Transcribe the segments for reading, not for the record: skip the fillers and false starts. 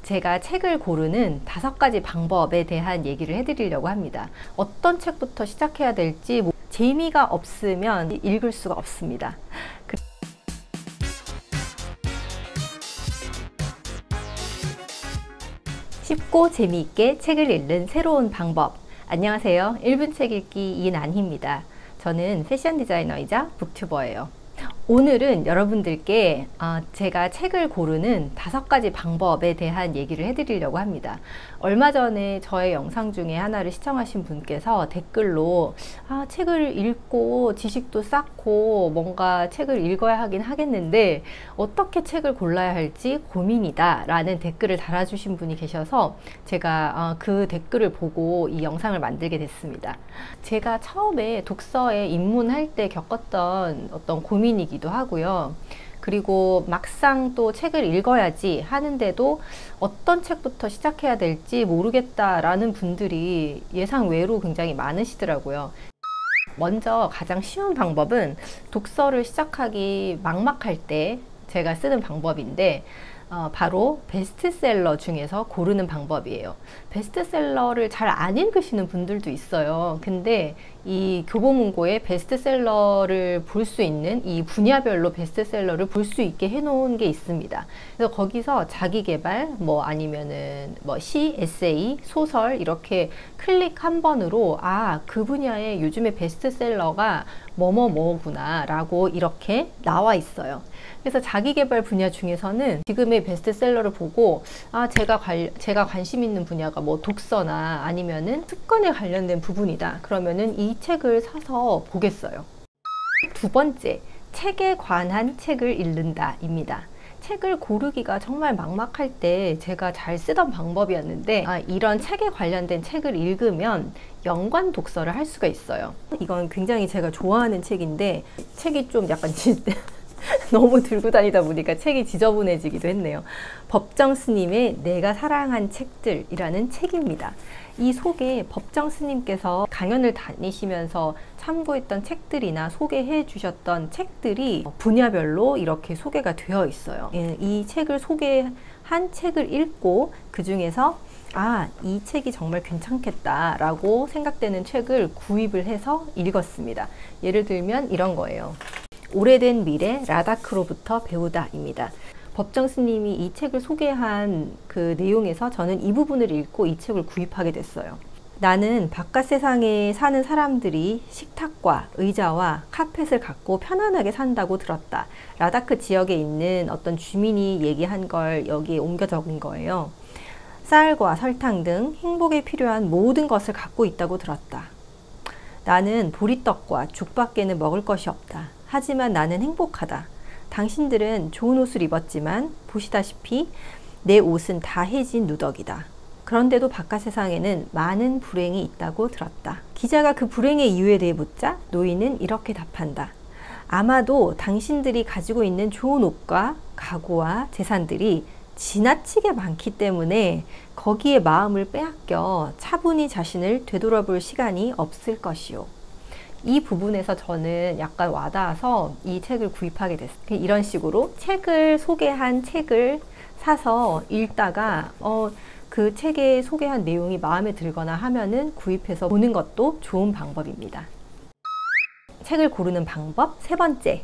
제가 책을 고르는 5가지 방법에 대한 얘기를 해드리려고 합니다. 어떤 책부터 시작해야 될지 재미가 없으면 읽을 수가 없습니다. 쉽고 재미있게 책을 읽는 새로운 방법. 안녕하세요. 1분 책 읽기 이난희입니다. 저는 패션 디자이너이자 북튜버예요. 오늘은 여러분들께 제가 책을 고르는 5가지 방법에 대한 얘기를 해드리려고 합니다. 얼마 전에 저의 영상 중에 하나를 시청하신 분께서 댓글로 책을 읽고 지식도 쌓고 뭔가 책을 읽어야 하긴 하겠는데 어떻게 책을 골라야 할지 고민이다 라는 댓글을 달아주신 분이 계셔서 제가 그 댓글을 보고 이 영상을 만들게 됐습니다. 제가 처음에 독서에 입문할 때 겪었던 어떤 고민이기도 하고요. 그리고 막상 또 책을 읽어야지 하는데도 어떤 책부터 시작해야 될지 모르겠다라는 분들이 예상 외로 굉장히 많으시더라고요. 먼저 가장 쉬운 방법은 독서를 시작하기 막막할 때 제가 쓰는 방법인데 바로 베스트셀러 중에서 고르는 방법이에요. 베스트셀러를 잘 안 읽으시는 분들도 있어요. 근데 이 교보문고에 베스트셀러를 볼 수 있는 이 분야별로 베스트셀러를 볼 수 있게 해놓은 게 있습니다. 그래서 거기서 자기계발, 아니면은 시, 에세이, 소설 이렇게 클릭 한 번으로 그 분야의 요즘에 베스트셀러가 뭐구나 라고 이렇게 나와 있어요. 그래서 자기계발 분야 중에서는 지금의 베스트셀러를 보고 제가 관심 있는 분야가 독서나 아니면은 습관에 관련된 부분이다. 그러면은 이 책을 사서 보겠어요. 두 번째, 책에 관한 책을 읽는다 입니다. 책을 고르기가 정말 막막할 때 제가 잘 쓰던 방법이었는데 이런 책에 관련된 책을 읽으면 연관 독서를 할 수가 있어요. 이건 굉장히 제가 좋아하는 책인데 책이 좀 약간 너무 들고 다니다 보니까 책이 지저분해지기도 했네요. 법정 스님의 내가 사랑한 책들이라는 책입니다. 이 속에 법정 스님께서 강연을 다니시면서 참고했던 책들이나 소개해 주셨던 책들이 분야별로 이렇게 소개가 되어 있어요. 이 책을 소개한 책을 읽고 그 중에서 이 책이 정말 괜찮겠다 라고 생각되는 책을 구입을 해서 읽었습니다. 예를 들면 이런 거예요. 오래된 미래 라다크로부터 배우다 입니다. 법정 스님이 이 책을 소개한 그 내용에서 저는 이 부분을 읽고 이 책을 구입하게 됐어요. 나는 바깥 세상에 사는 사람들이 식탁과 의자와 카펫을 갖고 편안하게 산다고 들었다. 라다크 지역에 있는 어떤 주민이 얘기한 걸 여기에 옮겨 적은 거예요. 쌀과 설탕 등 행복에 필요한 모든 것을 갖고 있다고 들었다. 나는 보리떡과 죽밖에는 먹을 것이 없다. 하지만 나는 행복하다. 당신들은 좋은 옷을 입었지만 보시다시피 내 옷은 다 해진 누더기다. 그런데도 바깥 세상에는 많은 불행이 있다고 들었다. 기자가 그 불행의 이유에 대해 묻자 노인은 이렇게 답한다. 아마도 당신들이 가지고 있는 좋은 옷과 가구와 재산들이 지나치게 많기 때문에 거기에 마음을 빼앗겨 차분히 자신을 되돌아볼 시간이 없을 것이요. 이 부분에서 저는 약간 와닿아서 이 책을 구입하게 됐어요. 이런 식으로 책을 소개한 책을 사서 읽다가 그 책에 소개한 내용이 마음에 들거나 하면은 구입해서 보는 것도 좋은 방법입니다. 책을 고르는 방법 세 번째,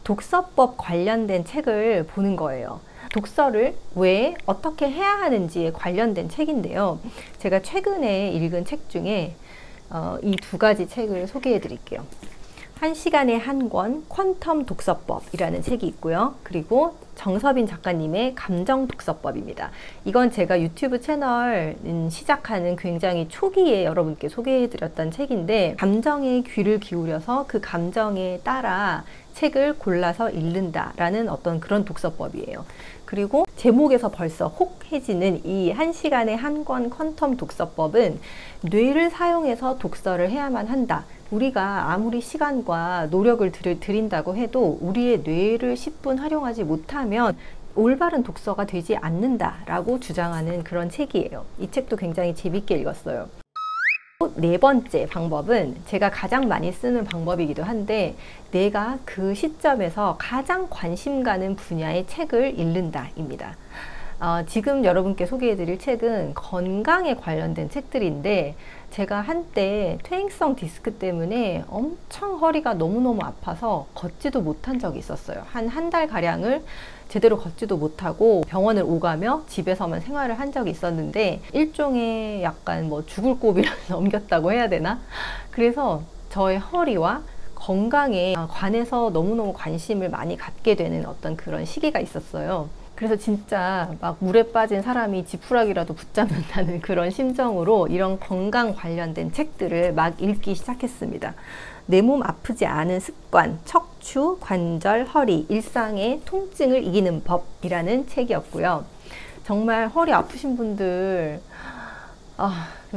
독서법 관련된 책을 보는 거예요. 독서를 왜 어떻게 해야 하는지에 관련된 책인데요. 제가 최근에 읽은 책 중에 이 2가지 책을 소개해 드릴게요. 1시간에 한 권 퀀텀 독서법이라는 책이 있고요. 그리고 정서빈 작가님의 감정 독서법입니다. 이건 제가 유튜브 채널 시작하는 굉장히 초기에 여러분께 소개해 드렸던 책인데 감정에 귀를 기울여서 그 감정에 따라 책을 골라서 읽는다라는 어떤 그런 독서법이에요. 그리고 제목에서 벌써 혹해지는 이 1시간에 한 권 퀀텀 독서법은 뇌를 사용해서 독서를 해야만 한다. 우리가 아무리 시간과 노력을 들인다고 해도 우리의 뇌를 10분 활용하지 못하면 올바른 독서가 되지 않는다라고 주장하는 그런 책이에요. 이 책도 굉장히 재밌게 읽었어요. 네 번째 방법은 제가 가장 많이 쓰는 방법이기도 한데 내가 그 시점에서 가장 관심 가는 분야의 책을 읽는다 입니다. 지금 여러분께 소개해드릴 책은 건강에 관련된 책들인데, 제가 한때 퇴행성 디스크 때문에 엄청 허리가 너무너무 아파서 걷지도 못한 적이 있었어요. 한 달 가량을 제대로 걷지도 못하고 병원을 오가며 집에서만 생활을 한 적이 있었는데, 일종의 약간 뭐 죽을 고비를 넘겼다고 해야 되나? 그래서 저의 허리와 건강에 관해서 너무너무 관심을 많이 갖게 되는 어떤 그런 시기가 있었어요. 그래서 진짜 막 물에 빠진 사람이 지푸라기라도 붙잡는다는 그런 심정으로 이런 건강 관련된 책들을 막 읽기 시작했습니다. 내 몸 아프지 않은 습관, 척추, 관절, 허리, 일상의 통증을 이기는 법이라는 책이었고요. 정말 허리 아프신 분들,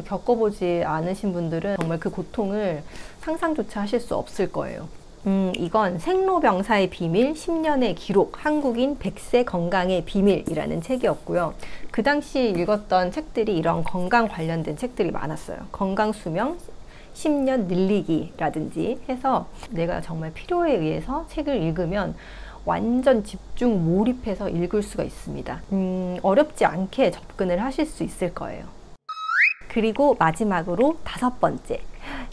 겪어보지 않으신 분들은 정말 그 고통을 상상조차 하실 수 없을 거예요. 이건 생로병사의 비밀, 10년의 기록, 한국인 100세 건강의 비밀이라는 책이었고요. 그 당시 읽었던 책들이 이런 건강 관련된 책들이 많았어요. 건강수명, 10년 늘리기라든지 해서 내가 정말 필요에 의해서 책을 읽으면 완전 집중 몰입해서 읽을 수가 있습니다. 어렵지 않게 접근을 하실 수 있을 거예요. 그리고 마지막으로 5번째.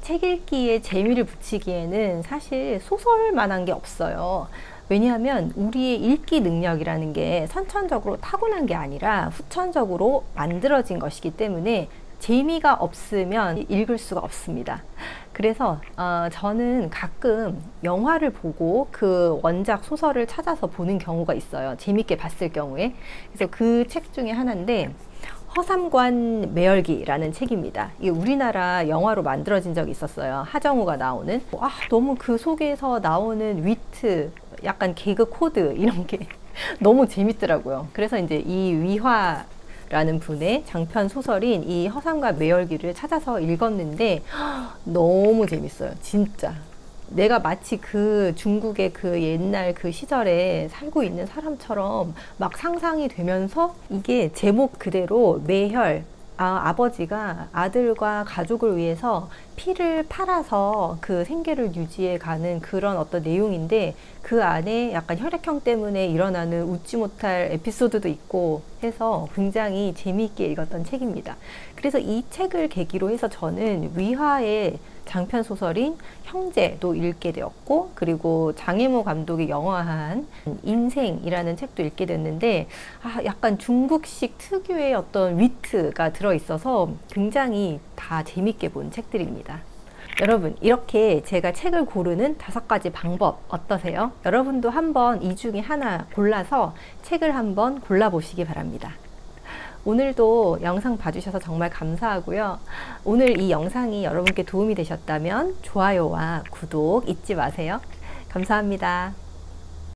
책 읽기에 재미를 붙이기에는 사실 소설만한 게 없어요. 왜냐하면 우리의 읽기 능력이라는 게 선천적으로 타고난 게 아니라 후천적으로 만들어진 것이기 때문에 재미가 없으면 읽을 수가 없습니다. 그래서 저는 가끔 영화를 보고 그 원작 소설을 찾아서 보는 경우가 있어요. 재밌게 봤을 경우에. 그래서 그 책 중에 하나인데 허삼관 매열기라는 책입니다. 이게 우리나라 영화로 만들어진 적이 있었어요. 하정우가 나오는. 너무 그 속에서 나오는 위트, 약간 개그 코드 이런 게 너무 재밌더라고요. 그래서 이제 이 위화라는 분의 장편 소설인 이 허삼관 매열기를 찾아서 읽었는데 너무 재밌어요. 진짜. 내가 마치 그 중국의 그 옛날 그 시절에 살고 있는 사람처럼 막 상상이 되면서, 이게 제목 그대로 매혈, 아버지가 아들과 가족을 위해서 피를 팔아서 그 생계를 유지해 가는 그런 어떤 내용인데, 그 안에 약간 혈액형 때문에 일어나는 웃지 못할 에피소드도 있고 해서 굉장히 재미있게 읽었던 책입니다. 그래서 이 책을 계기로 해서 저는 위화의 장편 소설인 형제도 읽게 되었고, 그리고 장혜모 감독이 영화한 인생이라는 책도 읽게 됐는데, 약간 중국식 특유의 어떤 위트가 들어있어서 굉장히 다 재밌게 본 책들입니다. 여러분, 이렇게 제가 책을 고르는 5가지 방법 어떠세요? 여러분도 한번 이 중에 하나 골라서 책을 한번 골라보시기 바랍니다. 오늘도 영상 봐주셔서 정말 감사하고요. 오늘 이 영상이 여러분께 도움이 되셨다면 좋아요와 구독 잊지 마세요. 감사합니다.